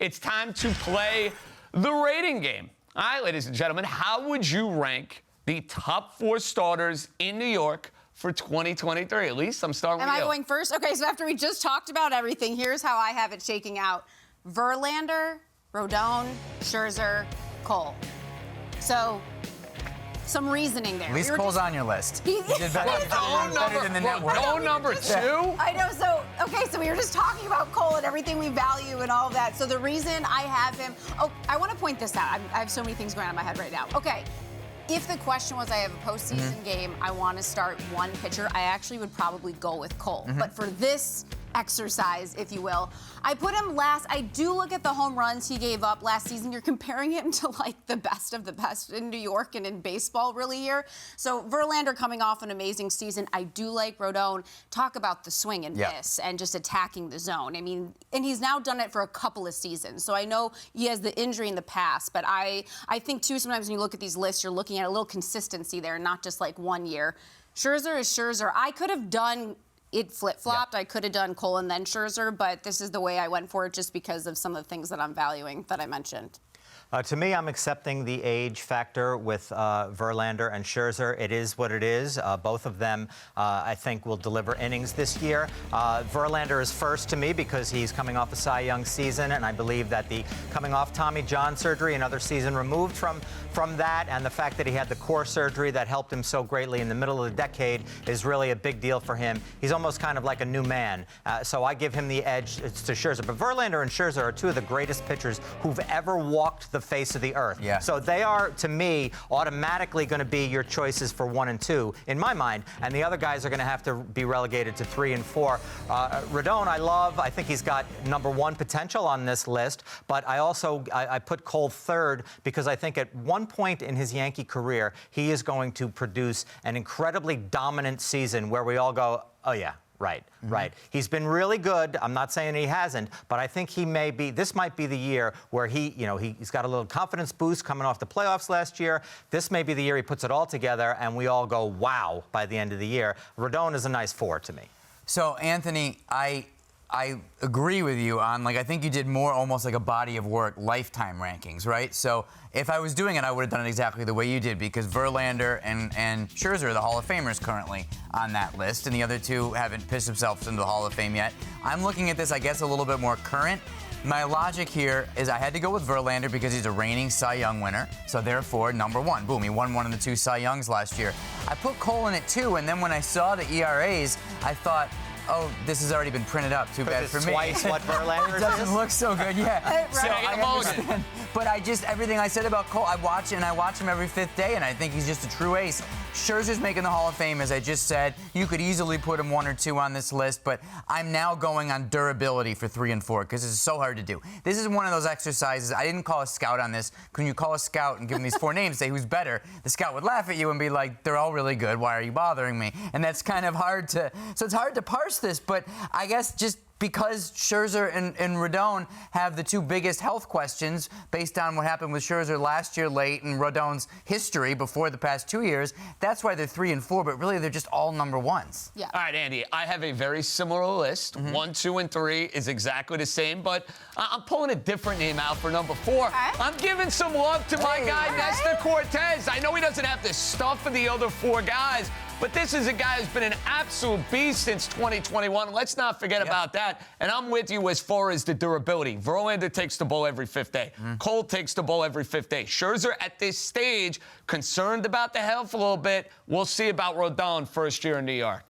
It's time to play the rating game. All right, ladies and gentlemen, how would you rank the top 4 starters in New York for 2023? Elise, I'm starting with you. Am I going first? Okay, so after we just talked about everything, here's how I have it shaking out. Verlander, Rodon, Scherzer, Cole. So, some reasoning there. At least Cole's on your list. He did better than the network. Rodon number 2? I know, so, okay, so we were just talking about Cole and everything we value and all of that. So the reason I have him, I want to point this out. I have so many things going on in my head right now. Okay. If the question was I have a postseason game, I want to start one pitcher, I actually would probably go with Cole. But for this exercise, if you will, I put him last. I do look at the home runs he gave up last season. You're comparing him to like the best of the best in New York and in baseball really here. So Verlander coming off an amazing season. I do like Rodon. Talk about the swing and miss and just attacking the zone. I mean, and he's now done it for a couple of seasons. So I know he has the injury in the past, but I think too sometimes when you look at these lists, you're looking at a little consistency there, not just like one year. Scherzer is Scherzer. I could have done it flip-flopped. I could have done Cole and then Scherzer, but this is the way I went for it just because of some of the things that I'm valuing that I mentioned. To me, I'm accepting the age factor with Verlander and Scherzer. It is what it is. Both of them, I think, will deliver innings this year. Verlander is first to me because he's coming off a Cy Young season, and I believe that the coming off Tommy John surgery, another season removed from that, and the fact that he had the core surgery that helped him so greatly in the middle of the decade is really a big deal for him. He's almost kind of like a new man. So I give him the edge to Scherzer. But Verlander and Scherzer are two of the greatest pitchers who've ever walked the face of the earth. Yeah. So they are, to me, automatically going to be your choices for 1 and 2, in my mind. And the other guys are going to have to be relegated to 3 and 4. Rodon, I love. I think he's got number 1 potential on this list. But I also I put Cole third because I think at one point in his Yankee career, he is going to produce an incredibly dominant season where we all go, oh, yeah. Right. He's been really good. I'm not saying he hasn't, but I think he may be. This might be the year where he's got a little confidence boost coming off the playoffs last year. This may be the year he puts it all together, and we all go, wow, by the end of the year. Rodon is a nice 4 to me. So, Anthony, I agree with you on, I think you did more almost like a body of work lifetime rankings, right? So if I was doing it, I would have done it exactly the way you did because Verlander and Scherzer are the Hall of Famers currently on that list, and the other two haven't pissed themselves into the Hall of Fame yet. I'm looking at this, I guess, a little bit more current. My logic here is I had to go with Verlander because he's a reigning Cy Young winner, so therefore, number 1. Boom, he won one of the 2 Cy Youngs last year. I put Cole in it too, and then when I saw the ERAs, I thought, oh, this has already been printed up. Too bad for me. Twice what Verlander It doesn't look so good, yeah. Right. So I understand. But everything I said about Cole, I watch him every 5th day, and I think he's just a true ace. Scherzer's making the Hall of Fame, as I just said. You could easily put him 1 or 2 on this list, but I'm now going on durability for 3 and 4 because this is so hard to do. This is one of those exercises. I didn't call a scout on this. When you call a scout and give him these 4 names, say who's better, the scout would laugh at you and be like, they're all really good. Why are you bothering me? And that's kind of hard to. So it's hard to parse this, but I guess just because Scherzer and Rodon have the 2 biggest health questions based on what happened with Scherzer last year late and Rodon's history before the past 2 years, that's why they're 3 and 4, but really they're just all number 1s. Yeah. All right, Andy, I have a very similar list. 1, 2, and 3 is exactly the same, but I'm pulling a different name out for number 4. Okay. I'm giving some love to my guy, Nestor Cortes. I know he doesn't have the stuff of the other 4 guys, but this is a guy who's been an absolute beast since 2021. Let's not forget about that. And I'm with you as far as the durability. Verlander takes the ball every 5th day. Cole takes the ball every 5th day. Scherzer, at this stage, concerned about the health a little bit. We'll see about Rodon first year in New York.